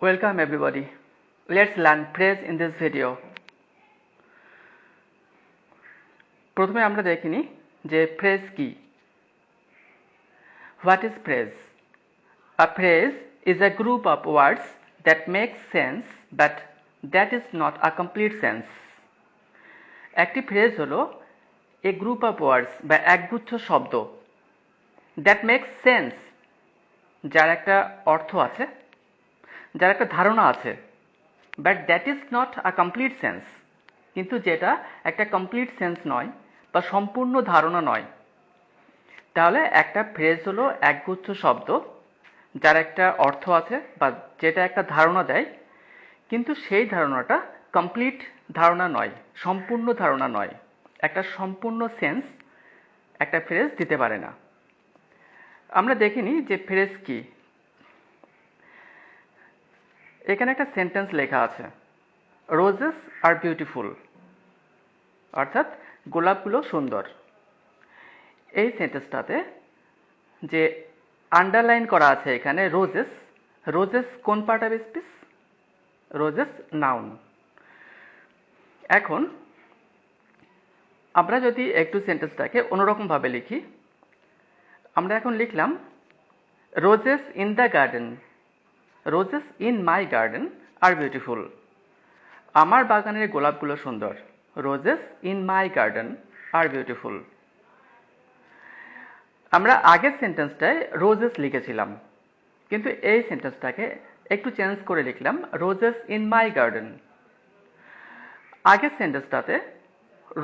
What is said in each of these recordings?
Welcome everybody. Let's learn phrase in this video. প্রথমে আমরা দেখিনি যে phrase কি. What is phrase? A phrase is a group of words that make sense but that is not a complete sense. একটি phrase হলো a group of words বা একগুচ্ছ শব্দ that makes sense, যার একটা অর্থ আছে, যার একটা ধারণা আছে, but that is not a complete sense, কিন্তু যেটা একটা কমপ্লিট সেন্স নয় বা সম্পূর্ণ ধারণা নয়। তাহলে একটা ফ্রেজ হলো একগুচ্ছ শব্দ যার একটা অর্থ আছে বা যেটা একটা ধারণা দেয়, কিন্তু সেই ধারণাটা কমপ্লিট ধারণা নয়, সম্পূর্ণ ধারণা নয়, একটা সম্পূর্ণ সেন্স একটা ফ্রেজ দিতে পারে না। আমরা দেখিনি যে ফ্রেজ কি। এখানে একটা সেন্টেন্স লেখা আছে, রোজেস আর বিউটিফুল, অর্থাৎ গোলাপগুলো সুন্দর। এই সেন্টেন্সটাতে যে আন্ডারলাইন করা আছে এখানে রোজেস, রোজেস কোন part of speech? Roses noun. এখন আমরা যদি একটু সেন্টেন্সটাকে অন্যরকমভাবে লিখি, আমরা এখন লিখলাম roses in the garden, roses in my garden are beautiful, আমার বাগানের গোলাপগুলো সুন্দর। Roses in my garden are beautiful. আমরা আগের সেন্টেন্সটায় রোজেস লিখেছিলাম, কিন্তু এই সেন্টেন্সটাকে একটু চেঞ্জ করে লিখলাম রোজেস ইন মাই গার্ডেন। আগের সেন্টেন্সটাতে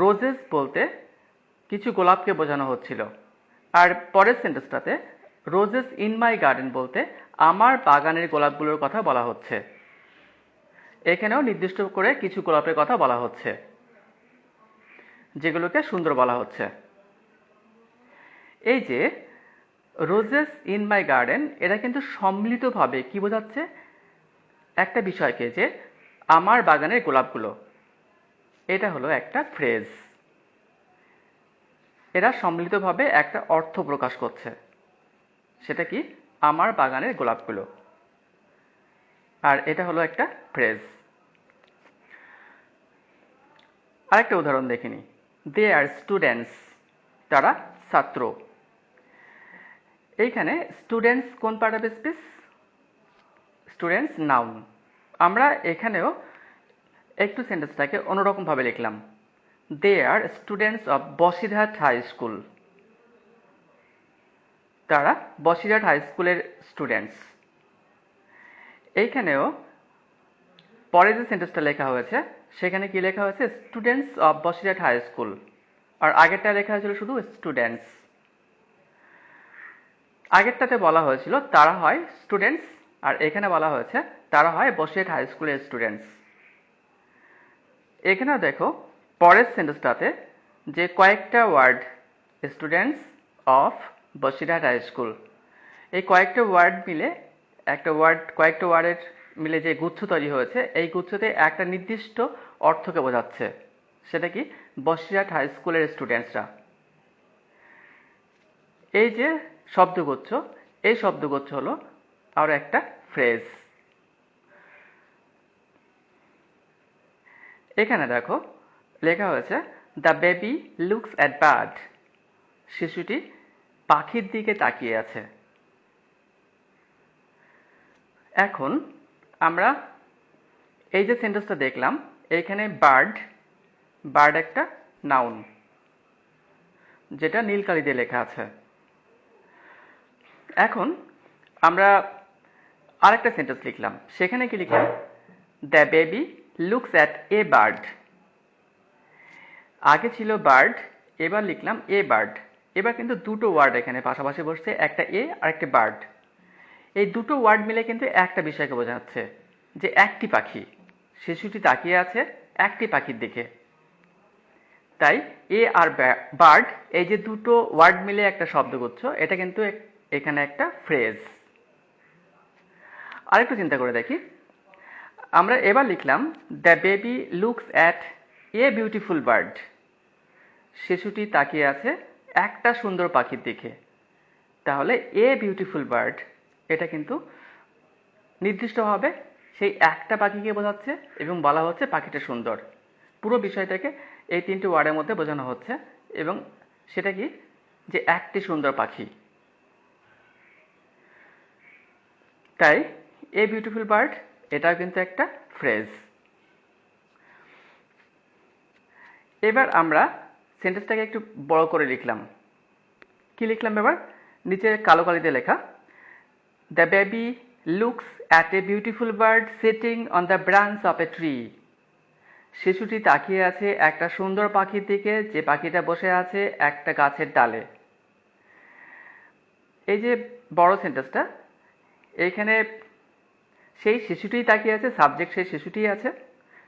রোজেস বলতে কিছু গোলাপকে বোঝানো হচ্ছিল, আর পরের সেন্টেন্সটাতে রোজেস ইন মাই গার্ডেন বলতে আমার বাগানের গোলাপগুলোর কথা বলা হচ্ছে। এখানেও নির্দিষ্ট করে কিছু গোলাপের কথা বলা হচ্ছে, যেগুলোকে সুন্দর বলা হচ্ছে। এই যে রোজেস ইন মাই গার্ডেন, এটা কিন্তু সম্মিলিতভাবে কি বোঝাচ্ছে? একটা বিষয়কে, যে আমার বাগানের গোলাপগুলো, এটা হলো একটা ফ্রেজ। এরা সম্মিলিতভাবে একটা অর্থ প্রকাশ করছে, সেটা কি? আমার বাগানের গোলাপগুলো। আর এটা হলো একটা ফ্রেজ। আরেকটা উদাহরণ দেখিনি, দে আর স্টুডেন্টস, তারা ছাত্র। এইখানে স্টুডেন্টস কোন part of speech? Students noun. আমরা এখানেও একটু সেন্টেন্সটাকে অন্যরকমভাবে লিখলাম, they are students of Basirhat high school, তারা বসিরহাট হাই স্কুলের স্টুডেন্টস। এইখানেও পরে যে সেন্টেন্সটা লেখা হয়েছে সেখানে কি লেখা হয়েছে? Students of Basirhat high school, আর আগেরটা লেখা হয়েছিল শুধু স্টুডেন্টস। আগেরটাতে বলা হয়েছিল তারা হয় স্টুডেন্টস, আর এখানে বলা হয়েছে তারা হয় বসিরহাট হাই স্কুলের স্টুডেন্টস। এখানেও দেখো পরের সেন্টেন্সটাতে যে কয়েকটা word, students of Basirhat high school, এই কয়েকটা ওয়ার্ড মিলে একটা ওয়ার্ড, কয়েকটা ওয়ার্ডের মিলে যে গুচ্ছ তৈরি হয়েছে, এই গুচ্ছতে একটা নির্দিষ্ট অর্থকে বোঝাচ্ছে। সেটা কি? বসিরহাট হাই স্কুলের স্টুডেন্টসরা। এই যে শব্দগুচ্ছ, এই শব্দগুচ্ছ হলো আরো একটা ফ্রেজ। এখানে দেখো লেখা হয়েছে the baby looks at bird, শিশুটি পাখির দিকে তাকিয়ে আছে। এখন আমরা এই যে সেন্টেন্সটা দেখলাম, এইখানে বার্ড, বার্ড একটা নাউন, যেটা নীল কালি দিয়ে লেখা আছে। এখন আমরা আরেকটা সেন্টেন্স লিখলাম, সেখানে কি লিখলাম? The baby looks at a bird. আগে ছিল বার্ড, এবার লিখলাম এ বার্ড। এবার কিন্তু দুটো ওয়ার্ড এখানে পাশাপাশি বসছে, একটা এ আর একটা বার্ড। এই দুটো ওয়ার্ড মিলে কিন্তু একটা বিষয়কে বোঝাচ্ছে, যে একটি পাখি, শিশুটি তাকিয়ে আছে একটি পাখির দিকে। তাই এ আর বার্ড, এই যে দুটো ওয়ার্ড মিলে একটা শব্দগুচ্ছ, এটা কিন্তু এখানে একটা ফ্রেজ। আরেকটু চিন্তা করে দেখি, আমরা এবার লিখলাম the baby looks at a beautiful bird, শিশুটি তাকিয়ে আছে একটা সুন্দর পাখির দিকে। তাহলে এ বিউটিফুল বার্ড, এটা কিন্তু নির্দিষ্টভাবে সেই একটা পাখিকে বোঝাচ্ছে এবং বলা হচ্ছে পাখিটা সুন্দর। পুরো বিষয়টাকে এই তিনটি ওয়ার্ডের মধ্যে বোঝানো হচ্ছে এবং সেটা কি, যে একটি সুন্দর পাখি। তাই এ বিউটিফুল বার্ড এটাও কিন্তু একটা ফ্রেজ। এবার আমরা সেন্টেন্সটাকে একটু বড় করে লিখলাম। কি লিখলাম এবার? নিচে কালো কালিতে লেখা, the baby looks at a beautiful bird sitting on the branch of a tree. শিশুটি তাকিয়ে আছে একটা সুন্দর পাখির দিকে, যে পাখিটা বসে আছে একটা গাছের ডালে। এই যে বড় সেন্টেন্সটা, এইখানে সেই শিশুটিই তাকিয়ে আছে, সাবজেক্ট সেই শিশুটিই আছে,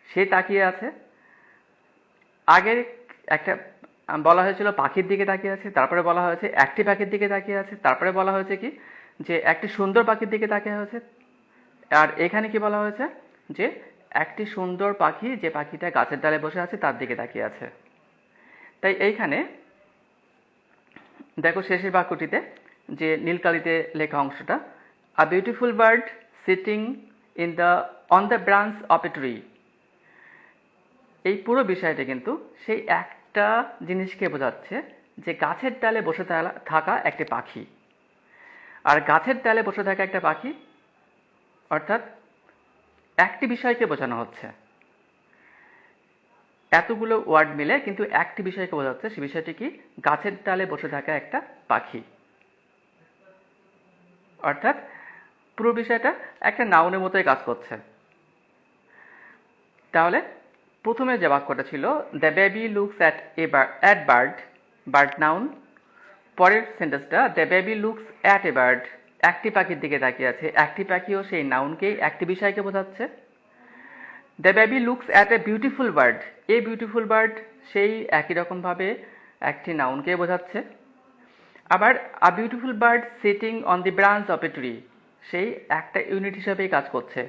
সে তাকিয়ে আছে। আগে একটা বলা হয়েছিল পাখির দিকে তাকিয়ে আছে, তারপরে বলা হয়েছে একটি পাখির দিকে তাকিয়ে আছে, তারপরে বলা হয়েছে কি, যে একটি সুন্দর পাখির দিকে তাকিয়ে হয়েছে। আর এখানে কি বলা হয়েছে, যে একটি সুন্দর পাখি, যে পাখিটা গাছের ডালে বসে আছে তার দিকে তাকিয়ে আছে। তাই এইখানে দেখো শেষের বাক্যটিতে যে নীলকালিতে লেখা অংশটা, a beautiful bird sitting in the on the branch of a tree. এই পুরো বিষয়টা কিন্তু সেই একটা জিনিসকে বোঝাচ্ছে, যে গাছের ডালে বসে থাকা একটি পাখি। আর গাছের ডালে বসে থাকা একটা পাখি অর্থাৎ একটি বিষয়কে বোঝানো হচ্ছে। এতগুলো ওয়ার্ড মিলে কিন্তু একটি বিষয়কে বোঝাচ্ছে, সে বিষয়টি কি, গাছের ডালে বসে থাকা একটা পাখি। অর্থাৎ পুরো বিষয়টা একটা নাউনের মতোই কাজ করছে। তাহলে প্রথমে যে বাক্যটা ছিল, the baby looks at bird, bird noun. পরের সেন্টেন্সটা, the baby looks at a bird, একটি পাখির দিকে তাকিয়ে আছে, একটি পাখিও সেই নাউনকেই, একটি বিষয়কে বোঝাচ্ছে। The baby looks at a beautiful bird, এই বিউটিফুল বার্ড সেই একই রকমভাবে একটি নাউনকে বোঝাচ্ছে। আবার a beautiful bird sitting on the branch of a tree, সেই একটা ইউনিট হিসেবেই কাজ করছে,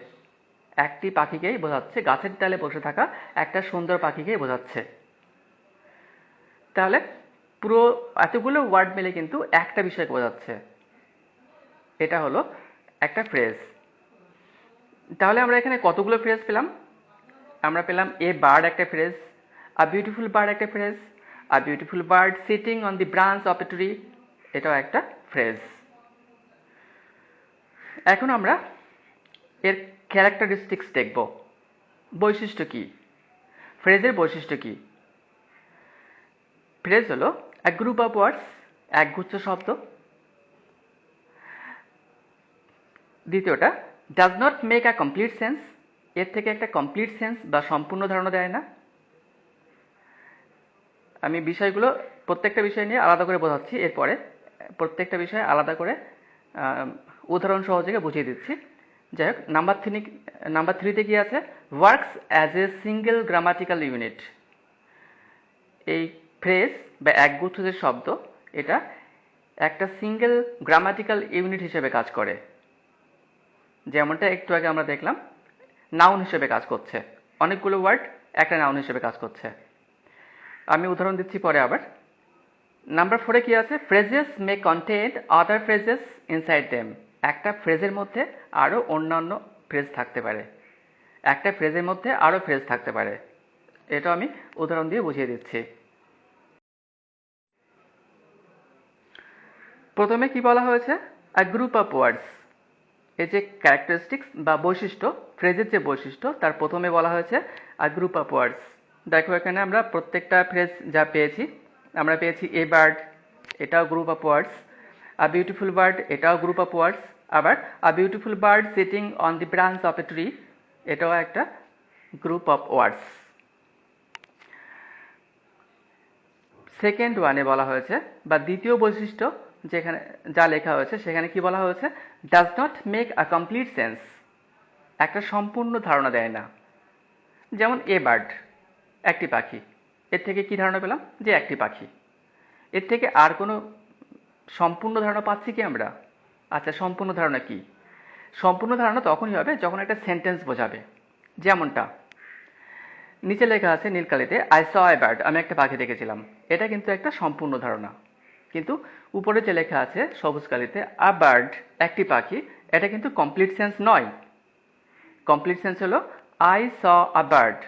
একটি পাখিকেই বোঝাচ্ছে, গাছের ডালে বসে থাকা একটা সুন্দর পাখিকেই বোঝাচ্ছে। তাহলে পুরো এতগুলো ওয়ার্ড মিলে কিন্তু একটা বিষয়কে বোঝাচ্ছে। এটা হলো একটা ফ্রেজ। তাহলে আমরা এখানে কতগুলো ফ্রেজ পেলাম? আমরা পেলাম এ বার্ড একটা ফ্রেজ, আ বিউটিফুল বার্ড একটা phrase, a beautiful bird sitting on the branch of a tree, এটাও একটা ফ্রেজ। এখন আমরা এর ক্যারেক্টারিস্টিক্স দেখব। বৈশিষ্ট্য কি, ফ্রেজের বৈশিষ্ট্য কি? ফ্রেজ হলো এক গ্রুপ অফ ওয়ার্ডস, একগুচ্ছ শব্দ। দ্বিতীয়টা, does not make a complete sense, এর থেকে একটা কমপ্লিট সেন্স বা সম্পূর্ণ ধারণা দেয় না। আমি বিষয়গুলো প্রত্যেকটা বিষয় নিয়ে আলাদা করে বোঝাচ্ছি, এরপরে প্রত্যেকটা বিষয় আলাদা করে উদাহরণ সহযোগে বুঝিয়ে দিচ্ছি। যাই হোক, নাম্বার থ্রিতে কি আছে, works as a single grammatical unit. এই ফ্রেজ বা একগুচ্ছ যে শব্দ, এটা একটা সিঙ্গেল গ্রামাটিক্যাল ইউনিট হিসেবে কাজ করে। যেমনটা একটু আগে আমরা দেখলাম, নাউন হিসেবে কাজ করছে, অনেকগুলো ওয়ার্ড একটা নাউন হিসেবে কাজ করছে। আমি উদাহরণ দিচ্ছি পরে আবার। নাম্বার ফোরে কি আছে, ফ্রেজেস মে কন্টেন আদার ফ্রেজেস ইনসাইড দেম। একটা ফ্রেজের মধ্যে আরও অন্যান্য ফ্রেজ থাকতে পারে, একটা ফ্রেজের মধ্যে আরও ফ্রেজ থাকতে পারে। এটা আমি উদাহরণ দিয়ে বুঝিয়ে দিচ্ছি। প্রথমে কি বলা হয়েছে, আ গ্রুপ অফ ওয়ার্ডস। এই যে ক্যারেক্টারিস্টিক্স বা বৈশিষ্ট্য, ফ্রেজের যে বৈশিষ্ট্য, তার প্রথমে বলা হয়েছে আ গ্রুপ অফ ওয়ার্ডস। দেখো এখানে আমরা প্রত্যেকটা ফ্রেজ যা পেয়েছি, আমরা পেয়েছি এ বার্ড, এটাও group of words. A beautiful bird, এটাও গ্রুপ অফ ওয়ার্ডস। আবার a beautiful bird sitting on the branch of a tree, এটাও একটা গ্রুপ অফ ওয়ার্ডস। সেকেন্ড ওয়ানে বলা হয়েছে, বা দ্বিতীয় বৈশিষ্ট্য যেখানে যা লেখা হয়েছে, সেখানে কি বলা হয়েছে, does not make a complete sense, একটা সম্পূর্ণ ধারণা দেয় না। যেমন এ বার্ড, একটি পাখি, এর থেকে কি ধারণা পেলাম, যে একটি পাখি। এর থেকে আর কোনো সম্পূর্ণ ধারণা পাচ্ছি কি আমরা? আচ্ছা, সম্পূর্ণ ধারণা কি? সম্পূর্ণ ধারণা তখনই হবে যখন একটা সেন্টেন্স বোঝাবে। যেমনটা নিচে লেখা আছে নীলকালিতে, আই স এ বার্ড, আমি একটা পাখি দেখেছিলাম। এটা কিন্তু একটা সম্পূর্ণ ধারণা। কিন্তু উপরে যে লেখা আছে সবুজ কালিতে, আ বার্ড, একটি পাখি, এটা কিন্তু কমপ্লিট সেন্স নয়। কমপ্লিট সেন্স হলো আই স আ বার্ড,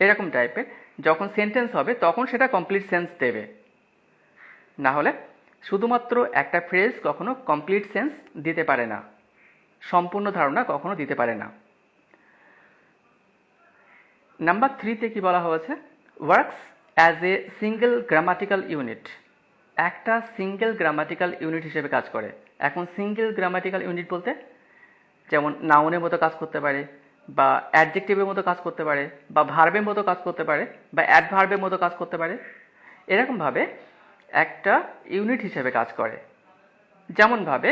এরকম টাইপের। যখন সেন্টেন্স হবে তখন সেটা কমপ্লিট সেন্স দেবে, না হলে শুধুমাত্র একটা ফ্রেজ কখনো কমপ্লিট সেন্স দিতে পারে না, সম্পূর্ণ ধারণা কখনো দিতে পারে না। নাম্বার 3-তে কি বলা হয়েছে, works as a single grammatical unit, একটা সিঙ্গেল গ্রামাটিক্যাল ইউনিট হিসেবে কাজ করে। এখন সিঙ্গেল গ্রামাটিক্যাল ইউনিট বলতে যেমন নাউনের মতো কাজ করতে পারে, বা অ্যাডজেক্টিভের মতো কাজ করতে পারে, বা ভার্বের মতো কাজ করতে পারে, বা অ্যাডভার্বের মতো কাজ করতে পারে, এরকমভাবে একটা ইউনিট হিসেবে কাজ করে। যেমনভাবে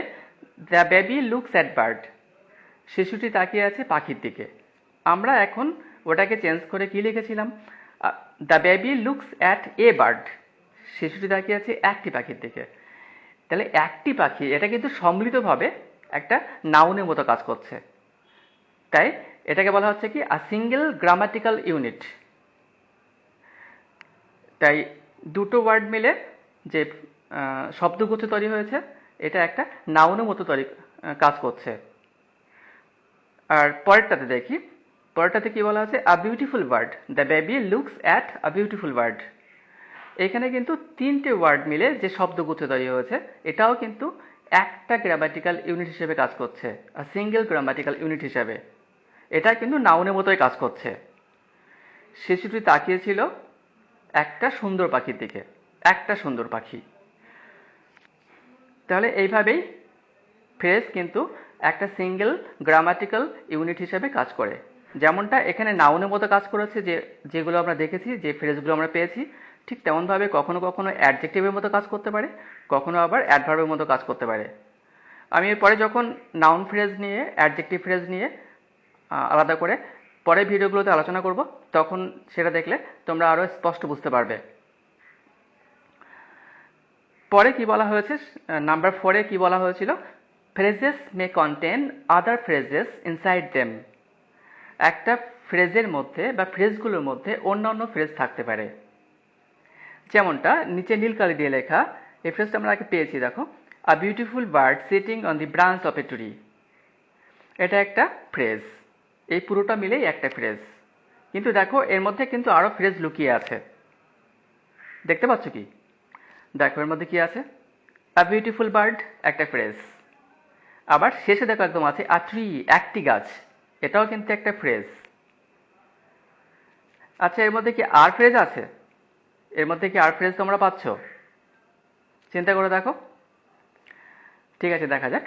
the baby looks at bird, শিশুটি তাকিয়ে আছে পাখির দিকে। আমরা এখন ওটাকে চেঞ্জ করে কি লিখেছিলাম, the baby looks at a bird, শিশুটি তাকিয়ে আছে একটি পাখির দিকে। তাহলে একটি পাখি, এটা কিন্তু সম্মিলিতভাবে একটা নাউনের মতো কাজ করছে, তাই এটাকে বলা হচ্ছে কি আ সিঙ্গেল গ্রামাটিক্যাল ইউনিট। তাই দুটো ওয়ার্ড মিলে যে শব্দগুচ্ছ তৈরি হয়েছে, এটা একটা নাউনের মতো কাজ করছে। আর পরেরটাতে দেখি, পরেরটাতে কি বলা আছে, আ beautiful bird, the baby looks at a beautiful bird. এখানে কিন্তু তিনটে ওয়ার্ড মিলে যে শব্দগুচ্ছ তৈরি হয়েছে, এটাও কিন্তু একটা গ্রামাটিক্যাল ইউনিট হিসেবে কাজ করছে, আ সিঙ্গেল গ্রামাটিক্যাল ইউনিট হিসেবে। এটা কিন্তু নাউনের মতোই কাজ করছে। শিশুটি তাকিয়েছিল একটা সুন্দর পাখির দিকে, একটা সুন্দর পাখি। তাহলে এইভাবেই ফ্রেজ কিন্তু একটা সিঙ্গেল গ্রামাটিক্যাল ইউনিট হিসেবে কাজ করে। যেমনটা এখানে নাউনের মতো কাজ করেছে, যেগুলো আমরা দেখেছি, যে ফ্রেজগুলো আমরা পেয়েছি, ঠিক তেমনভাবে কখনো কখনো অ্যাডজেক্টিভের মতো কাজ করতে পারে, কখনো আবার অ্যাডভার্বের মতো কাজ করতে পারে। আমি এরপরে যখন নাউন ফ্রেজ নিয়ে, অ্যাডজেক্টিভ ফ্রেজ নিয়ে আলাদা করে পরের ভিডিওগুলোতে আলোচনা করব, তখন সেটা দেখলে তোমরা আরও স্পষ্ট বুঝতে পারবে। পরে কি বলা হয়েছে, নাম্বার 4-এ কি বলা হয়েছিল, ফ্রেজেস মে কন্টেন আদার ফ্রেজেস ইনসাইড দেম, একটা ফ্রেজের মধ্যে বা ফ্রেজগুলোর মধ্যে অন্যান্য ফ্রেজ থাকতে পারে। যেমনটা নিচে নীল কালি দিয়ে লেখা, এই ফ্রেজটা আমরা আগে পেয়েছি, দেখো, a beautiful bird sitting on the branch of a tree. এটা একটা ফ্রেজ, এই পুরোটা মিলেই একটা ফ্রেজ। কিন্তু দেখো এর মধ্যে কিন্তু আরো ফ্রেজ লুকিয়ে আছে, দেখতে পাচ্ছ কি? দেখো এর মধ্যে কি আছে, আ বিউটিফুল বার্ড একটা ফ্রেজ, আবার শেষে দেখো একদম আছে আ ট্রি, একটি গাছ, এটাও কিন্তু একটা ফ্রেজ। আচ্ছা, এর মধ্যে কি আর ফ্রেজ আছে? এর মধ্যে কি আর ফ্রেজ তোমরা পাচ্ছ? চিন্তা করে দেখো। ঠিক আছে, দেখা যাক।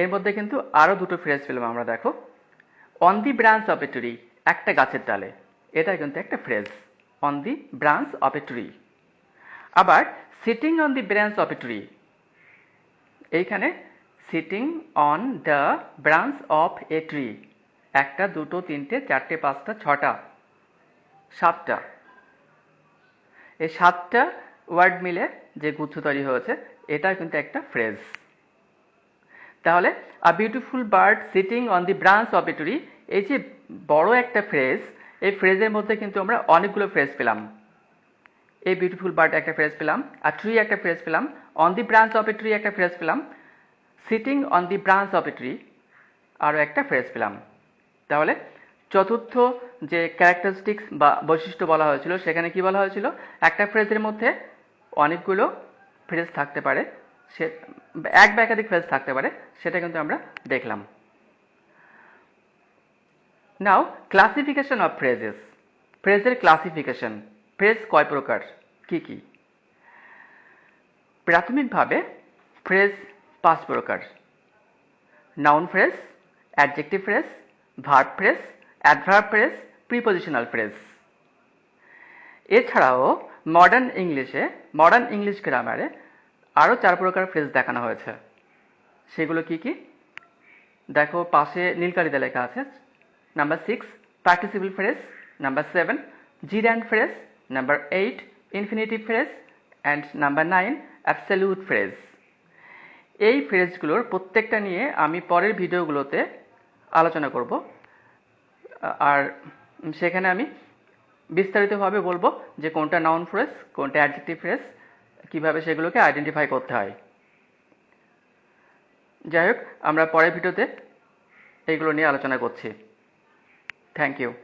এর মধ্যে কিন্তু আরো দুটো ফ্রেজ পেলাম আমরা, দেখো, on the branch of a tree, একটা গাছের ডালে, এটা কিন্তু একটা phrase, on the branch of a tree. আবার sitting on the branch of a tree, এইখানে sitting on the branch of a tree, একটা, দুটো, তিনটে, চারটে, পাঁচটা, ছটা, সাতটা, এই সাতটা ওয়ার্ড মিলে যে গুচ্ছ তৈরি হয়েছে, এটা কিন্তু একটা ফ্রেজ। তাহলে a beautiful bird sitting on the branch of a tree, এই যে বড় একটা ফ্রেজ, এই ফ্রেজের মধ্যে কিন্তু আমরা অনেকগুলো ফ্রেজ পেলাম। এই বিউটিফুল বার্ড একটা ফ্রেজ পেলাম, আর ট্রি একটা ফ্রেজ পেলাম, on the branch of a tree একটা ফ্রেজ পেলাম, sitting on the branch of a tree আরও একটা ফ্রেজ পেলাম। তাহলে চতুর্থ যে ক্যারেক্টারিস্টিক্স বা বৈশিষ্ট্য বলা হয়েছিল, সেখানে কি বলা হয়েছিল, একটা ফ্রেজের মধ্যে অনেকগুলো ফ্রেজ থাকতে পারে, সে এক বা একাধিক ফ্রেজ থাকতে পারে, সেটা কিন্তু আমরা দেখলাম। নাও ক্লাসিফিকেশন অফ ফ্রেজেস, ফ্রেজের ক্লাসিফিকেশন, ফ্রেজ কয় প্রকার, কি কি? প্রাথমিকভাবে ফ্রেজ 5 প্রকার: noun phrase, adjective phrase, verb phrase, adverb phrase, prepositional phrase. এছাড়াও মডার্ন ইংলিশ গ্রামারে আরও 4 প্রকার ফ্রেজ দেখানো হয়েছে। সেগুলো কি কি? দেখো পাশে নীল কালিতে লেখা আছে। Number 6 participle phrase, number 7 জিরান্ড phrase, number 8 infinitive phrase, and number 9 absolute phrase. এই ফ্রেজগুলোর প্রত্যেকটা নিয়ে আমি পরের ভিডিওগুলোতে আলোচনা করব, আর সেখানে আমি বিস্তারিতভাবে বলবো যে কোনটা নাউন ফ্রেজ, কোনটা অ্যাডজেক্টিভ ফ্রেজ, কিভাবে সেগুলোকে আইডেন্টিফাই করতে হয়। যাই হোক, আমরা পরের ভিডিওতে এইগুলো নিয়ে আলোচনা করছি। Thank you.